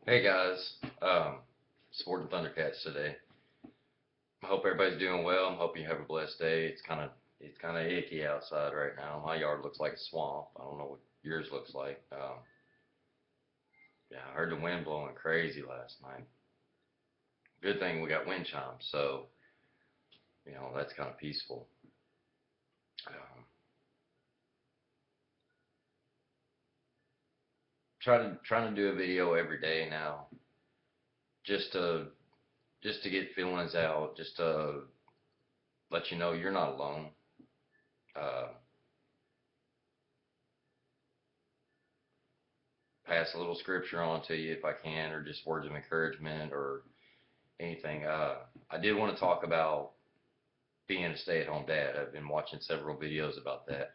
Hey guys, supporting Thundercats today. I hope everybody's doing well. I'm hoping you have a blessed day. It's kind of icky outside right now. My yard looks like a swamp. I don't know what yours looks like. Yeah, I heard the wind blowing crazy last night. Good thing we got wind chimes, so that's kind of peaceful. Um, trying to do a video every day now, just to just to get feelings out, just to let you know you're not alone. Uh, pass a little scripture on to you if I can, or just words of encouragement or anything. I did want to talk about being a stay-at-home dad. I've been watching several videos about that.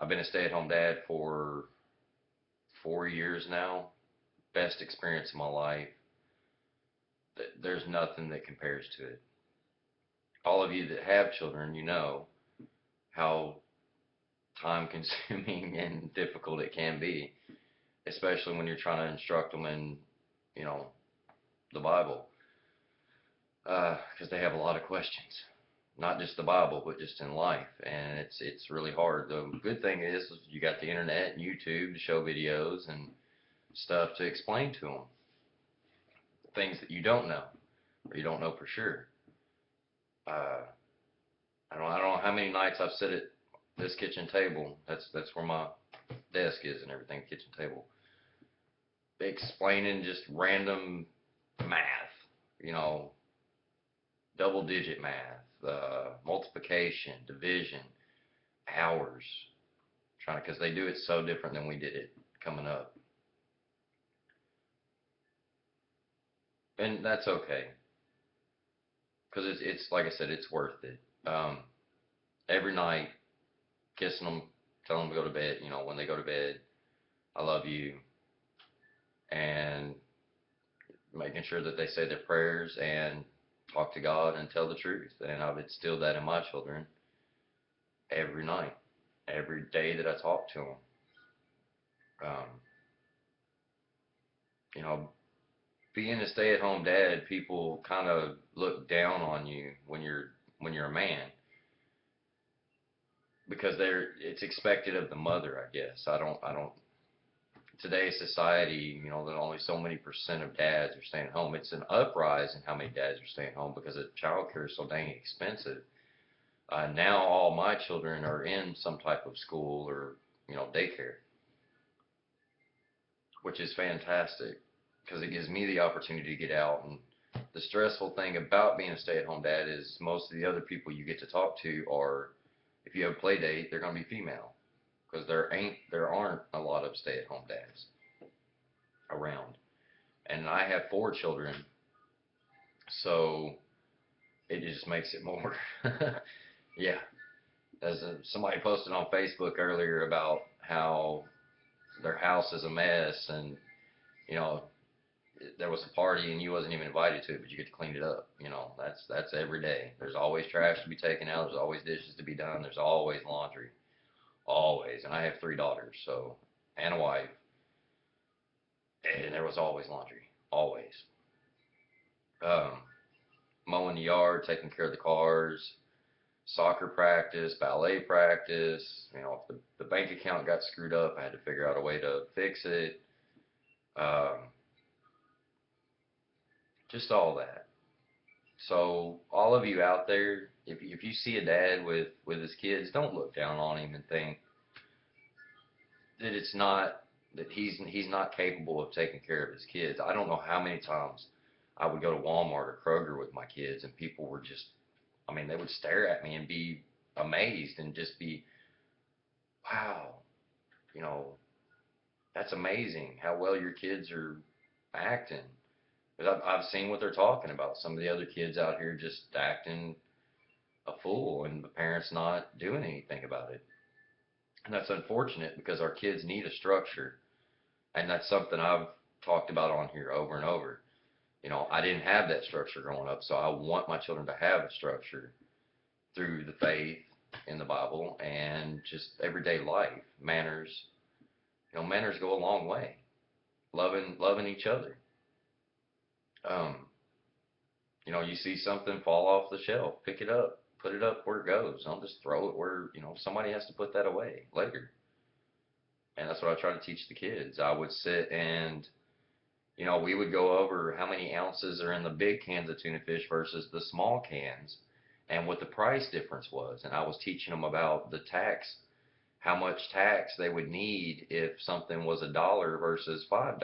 I've been a stay-at-home dad for 4 years now. Best experience of my life. There's nothing that compares to it. All of you that have children, you know how time consuming and difficult it can be, especially when you're trying to instruct them in, you know, the Bible, because they have a lot of questions. Not just the Bible, but just in life, and it's really hard. The good thing is you got the internet and YouTube to show videos and stuff to explain to them things that you don't know or you don't know for sure. Uh, I don't know how many nights I've sit at this kitchen table. That's where my desk is and everything. Kitchen table, explaining just random math. You know, double digit math, multiplication, division, hours, trying to, because they do it so different than we did it coming up, and that's okay, because it's like I said, it's worth it. Every night, kissing them, telling them to go to bed. You know, when they go to bed, I love you, and making sure that they say their prayers and talk to God and tell the truth. And I've instilled that in my children every night, every day that I talk to them. Um, you know, being a stay-at-home dad, people kind of look down on you when you're a man, because it's expected of the mother, I guess. I don't today's society, that only so many percent of dads are staying home. It's an uprise in how many dads are staying home because the childcare is so dang expensive. Now all my children are in some type of school or daycare, which is fantastic because it gives me the opportunity to get out. And the stressful thing about being a stay-at-home dad is most of the other people you get to talk to are, if you have a play date, they're going to be female, because there aren't a lot of stay-at-home dads around. And I have 4 children, so it just makes it more. Yeah, as somebody posted on Facebook earlier about how their house is a mess, and you know there was a party and you wasn't even invited to it, but you get to clean it up. That's every day. There's always trash to be taken out. There's always dishes to be done. There's always laundry, always. And I have 3 daughters, so, and a wife, and there was always laundry, always. Um, Mowing the yard, taking care of the cars, soccer practice, ballet practice. If the bank account got screwed up, I had to figure out a way to fix it. Um, just all that. So all of you out there, if you see a dad with his kids, don't look down on him and think that it's not that he's not capable of taking care of his kids. I don't know how many times I would go to Walmart or Kroger with my kids, and people were just, I mean, they would stare at me and be amazed and just be, wow, you know, that's amazing how well your kids are acting. Because I've seen what they're talking about. Some of the other kids out here just acting a fool, and the parents not doing anything about it. And that's unfortunate because our kids need a structure. And that's something I've talked about on here over and over. I didn't have that structure growing up, so I want my children to have a structure through the faith in the Bible and just everyday life. Manners, manners go a long way. Loving each other. Um, you see something fall off the shelf, pick it up, put it up where it goes. Don't just throw it where, somebody has to put that away later. And that's what I try to teach the kids. I would sit and, we would go over how many ounces are in the big cans of tuna fish versus the small cans and what the price difference was. And I was teaching them about the tax, how much tax they would need if something was $1 versus $5,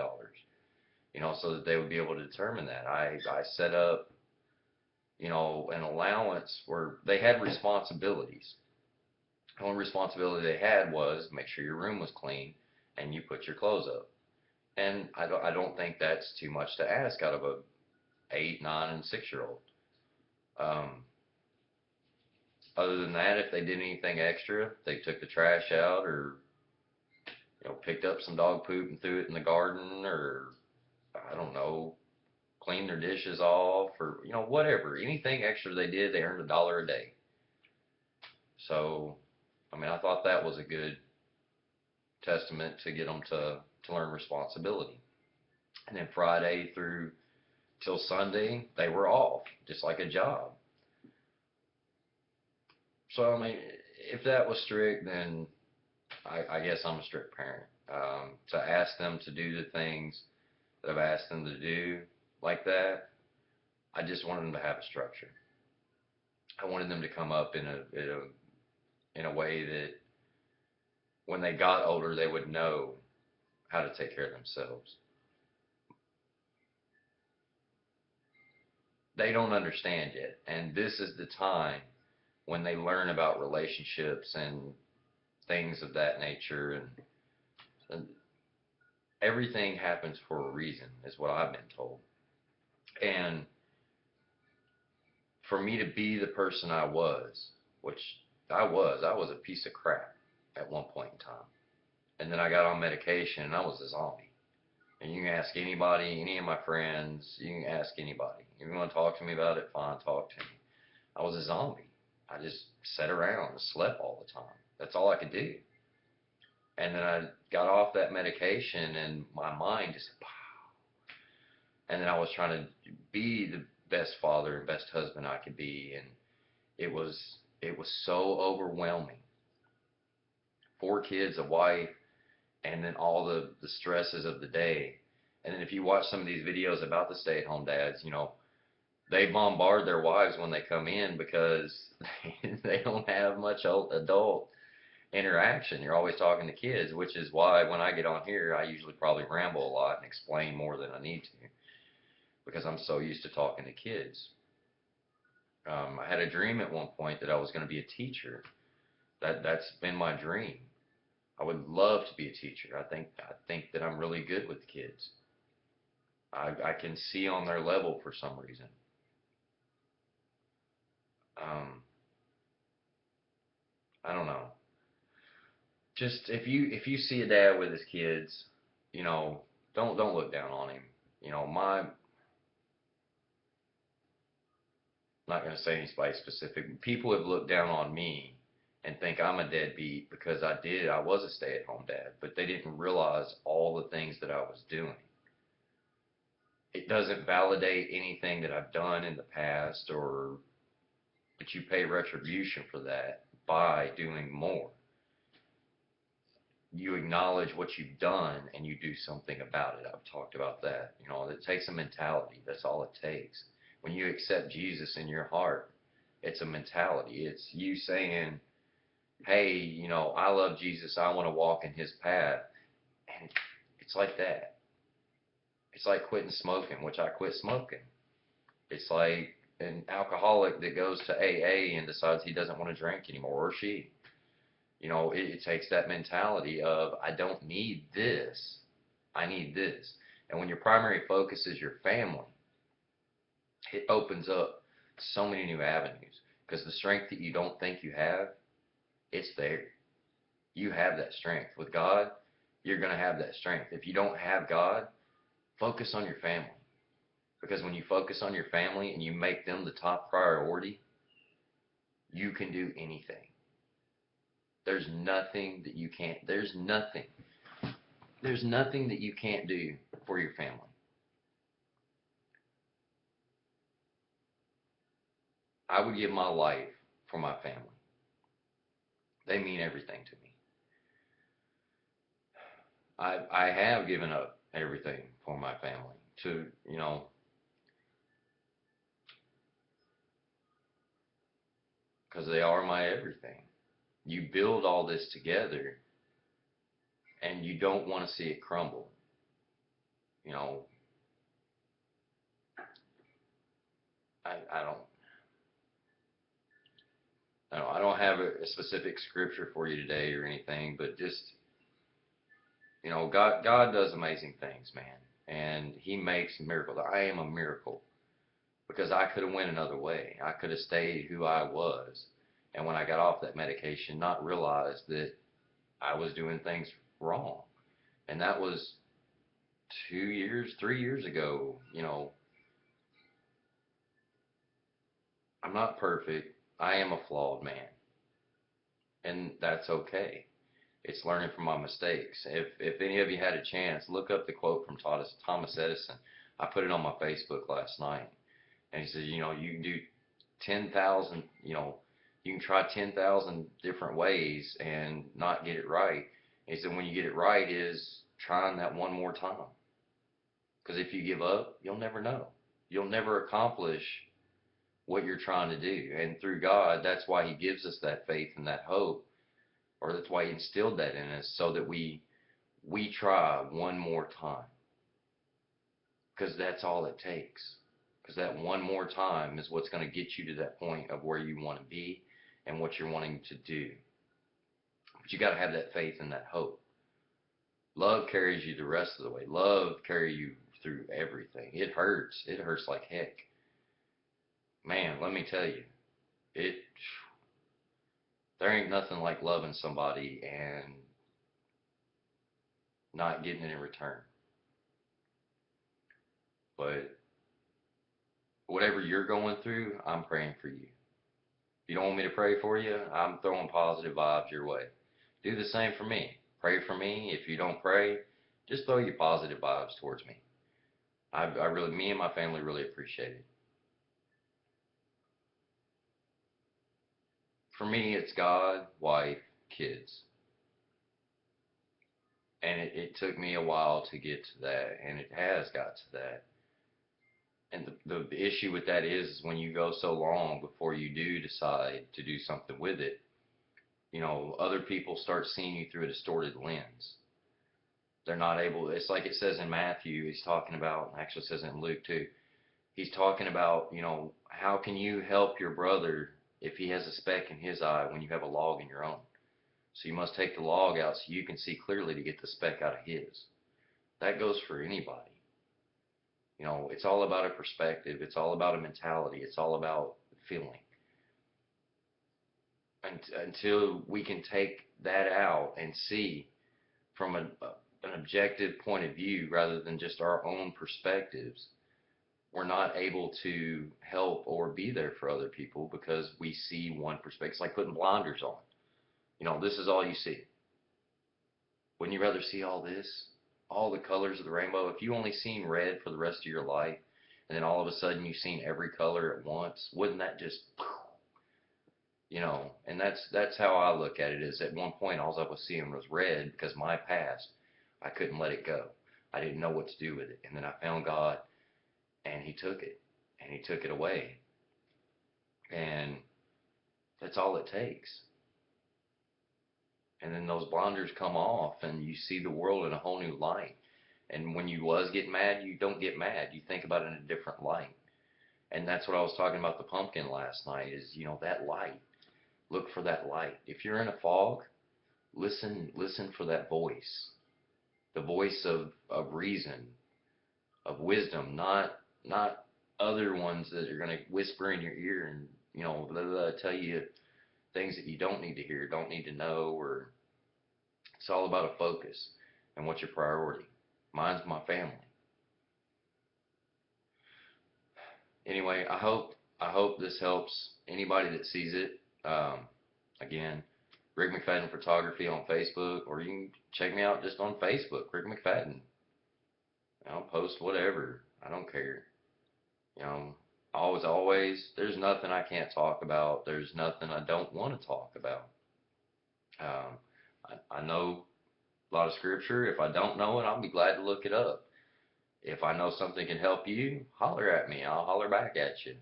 so that they would be able to determine that. I set up, an allowance where they had responsibilities. The only responsibility they had was make sure your room was clean and you put your clothes up. And I don't think that's too much to ask out of a 8, 9, and 6 year old. Um, Other than that, if they did anything extra, they took the trash out or picked up some dog poop and threw it in the garden, or I don't know, cleaned their dishes off, or whatever. Anything extra they did, they earned $1 a day. So, I mean, I thought that was a good testament to get them to learn responsibility. And then Friday through till Sunday, they were off, just like a job. So, I mean, if that was strict, then I guess I'm a strict parent. To ask them to do the things that I've asked them to do like that, I just wanted them to have a structure. I wanted them to come up in a way that when they got older, they would know how to take care of themselves. They don't understand yet, and this is the time when they learn about relationships and things of that nature, and everything happens for a reason, is what I've been told. And for me to be the person I was, which I was a piece of crap at one point in time. And then I got on medication and I was a zombie. And you can ask anybody, any of my friends, you can ask anybody. If you want to talk to me about it, fine, talk to me. I was a zombie. I just sat around and slept all the time. That's all I could do. And then I got off that medication and my mind just, and then I was trying to be the best father and best husband I could be. And it was so overwhelming. 4 kids, a wife, and then all the stresses of the day. And then if you watch some of these videos about the stay-at-home dads, they bombard their wives when they come in because they don't have much adult interaction. You're always talking to kids, which is why when I get on here, I usually probably ramble a lot and explain more than I need to because I'm so used to talking to kids. I had a dream at one point that I was going to be a teacher. That's been my dream. I would love to be a teacher. I think that I'm really good with kids. I can see on their level for some reason. Um, I don't know. Just if you see a dad with his kids, you know, don't look down on him. I'm not going to say anybody specific. People have looked down on me and think I'm a deadbeat because I was a stay-at-home dad, but they didn't realize all the things that I was doing. It doesn't validate anything that I've done in the past, or but you pay retribution for that by doing more. You acknowledge what you've done and you do something about it. I've talked about that. It takes a mentality. That's all it takes. When you accept Jesus in your heart, it's a mentality. It's you saying, hey, I love Jesus. I want to walk in his path. And it's like that. It's like quitting smoking, which I quit smoking. It's like an alcoholic that goes to AA and decides he doesn't want to drink anymore, or she. It takes that mentality of, I don't need this, I need this. And when your primary focus is your family, it opens up so many new avenues because the strength that you don't think you have, it's there. You have that strength. With God, you're going to have that strength. If you don't have God, focus on your family. Because when you focus on your family and you make them the top priority, you can do anything. There's nothing that you can't do for your family. I would give my life for my family. They mean everything to me. I have given up everything for my family to, because they are my everything. You build all this together and you don't want to see it crumble. You know, I don't, I don't have a specific scripture for you today or anything, but just, God does amazing things, man. And he makes miracles. I am a miracle because I could have went another way. I could have stayed who I was. And when I got off that medication, not realized that I was doing things wrong. And that was 2 years, 3 years ago. I'm not perfect. I am a flawed man. And that's okay. It's learning from my mistakes. If any of you had a chance, look up the quote from Thomas Edison. I put it on my Facebook last night. And he says, you can do 10,000, you can try 10,000 different ways and not get it right. And he said, when you get it right is trying that one more time. Because if you give up, you'll never know. You'll never accomplish what you're trying to do. And through God, that's why he gives us that faith and that hope, or that's why he instilled that in us, so that we try one more time. Because that's all it takes. Because that one more time is what's going to get you to that point of where you want to be and what you're wanting to do. But you got to have that faith and that hope. Love carries you the rest of the way. Love carries you through everything. It hurts. It hurts like heck. Man, let me tell you, it there ain't nothing like loving somebody and not getting it in return. But whatever you're going through, I'm praying for you. If you don't want me to pray for you, I'm throwing positive vibes your way. Do the same for me. Pray for me. If you don't pray, just throw your positive vibes towards me. I really, me and my family really appreciate it. For me, it's God, wife, kids. And it took me a while to get to that, and it has got to that. And the issue with that is when you go so long before you do decide to do something with it, other people start seeing you through a distorted lens. They're not able, it's like it says in Matthew, he's talking about, actually says it in Luke too, he's talking about, how can you help your brother if he has a speck in his eye when you have a log in your own? So you must take the log out so you can see clearly to get the speck out of his. That goes for anybody. It's all about a perspective. It's all about a mentality. It's all about feeling. And until we can take that out and see from an objective point of view rather than just our own perspectives, we're not able to help or be there for other people because we see one perspective. It's like putting blinders on. This is all you see. Wouldn't you rather see all this? All the colors of the rainbow? If you only seen red for the rest of your life, and then all of a sudden you've seen every color at once, wouldn't that just, and that's how I look at it, is at one point all I was seeing was red because my past, I couldn't let it go. I didn't know what to do with it. And then I found God and he took it and he took it away. And that's all it takes. And then those blinders come off and you see the world in a whole new light. And when you was getting mad, you don't get mad. You think about it in a different light. And that's what I was talking about the pumpkin last night is, that light. Look for that light. If you're in a fog, listen for that voice. The voice of reason, of wisdom, not other ones that are going to whisper in your ear and, blah, blah, blah, tell you things that you don't need to hear, don't need to know, or it's all about a focus and what's your priority. Mine's my family. Anyway, I hope this helps anybody that sees it. Again, Rick McFadden Photography on Facebook, or you can check me out just on Facebook, Rick McFadden. I'll post whatever. I don't care. You know, always, there's nothing I can't talk about. There's nothing I don't want to talk about. Um, I know a lot of scripture. If I don't know it, I'll be glad to look it up. If I know something can help you, holler at me. I'll holler back at you.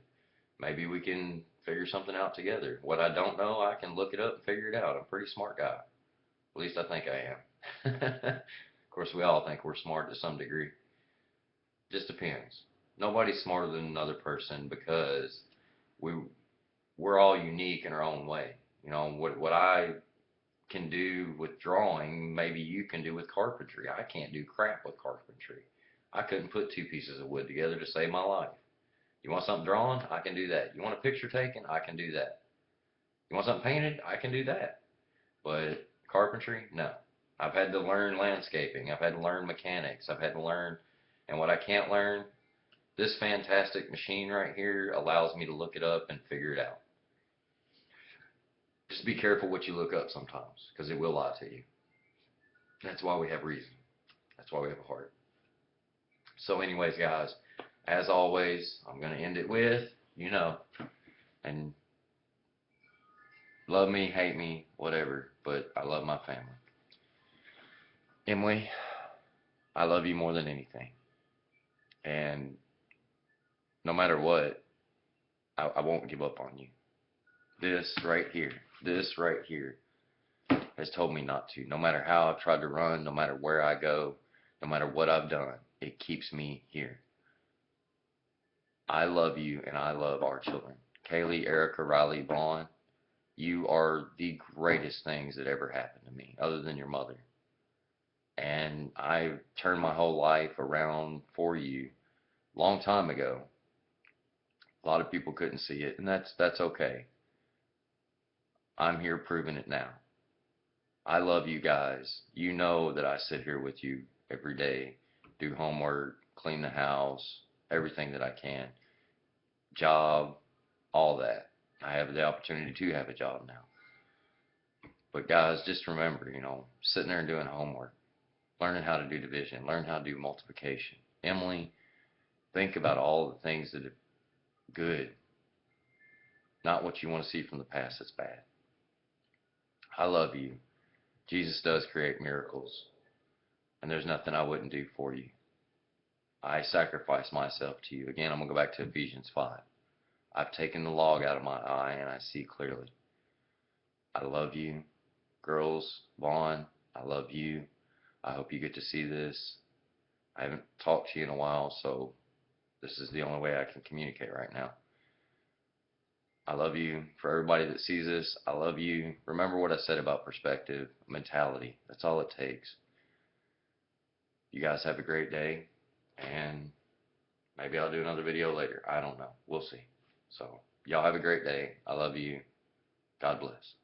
Maybe we can figure something out together. What I don't know, I can look it up and figure it out. I'm a pretty smart guy. At least I think I am. Of course, we all think we're smart to some degree. Just depends. Nobody's smarter than another person because we we're all unique in our own way. You know, what I can do with drawing, maybe you can do with carpentry. I can't do crap with carpentry. I couldn't put two pieces of wood together to save my life. You want something drawn? I can do that. You want a picture taken? I can do that. You want something painted? I can do that. But carpentry? No. I've had to learn landscaping. I've had to learn mechanics. I've had to learn, and what I can't learn, this fantastic machine right here allows me to look it up and figure it out. Just be careful what you look up sometimes, because it will lie to you. That's why we have reason. That's why we have a heart. So, anyways, guys, as always, I'm going to end it with, you know, and love me, hate me, whatever, but I love my family. Emily, I love you more than anything. And no matter what, I won't give up on you. This right here has told me not to. No matter how I've tried to run, no matter where I go, no matter what I've done, it keeps me here. I love you and I love our children. Kaylee, Erica, Riley, Vaughn, you are the greatest things that ever happened to me, other than your mother. And I turned my whole life around for you long time ago. A lot of people couldn't see it, and that's okay. I'm here proving it now. I love you guys. You know that I sit here with you every day, do homework, clean the house, everything that I can, job, all that. I have the opportunity to have a job now. But guys, just remember, sitting there and doing homework, learning how to do division, learn how to do multiplication. Emily, think about all the things that are good, not what you want to see from the past that's bad. I love you. Jesus does create miracles, and there's nothing I wouldn't do for you. I sacrifice myself to you. Again, I'm going to go back to Ephesians 5. I've taken the log out of my eye, and I see clearly. I love you. Girls, Vaughn, I love you. I hope you get to see this. I haven't talked to you in a while, so this is the only way I can communicate right now. I love you. For everybody that sees this, I love you. Remember what I said about perspective, mentality. That's all it takes. You guys have a great day, and maybe I'll do another video later. I don't know. We'll see. So, y'all have a great day. I love you. God bless.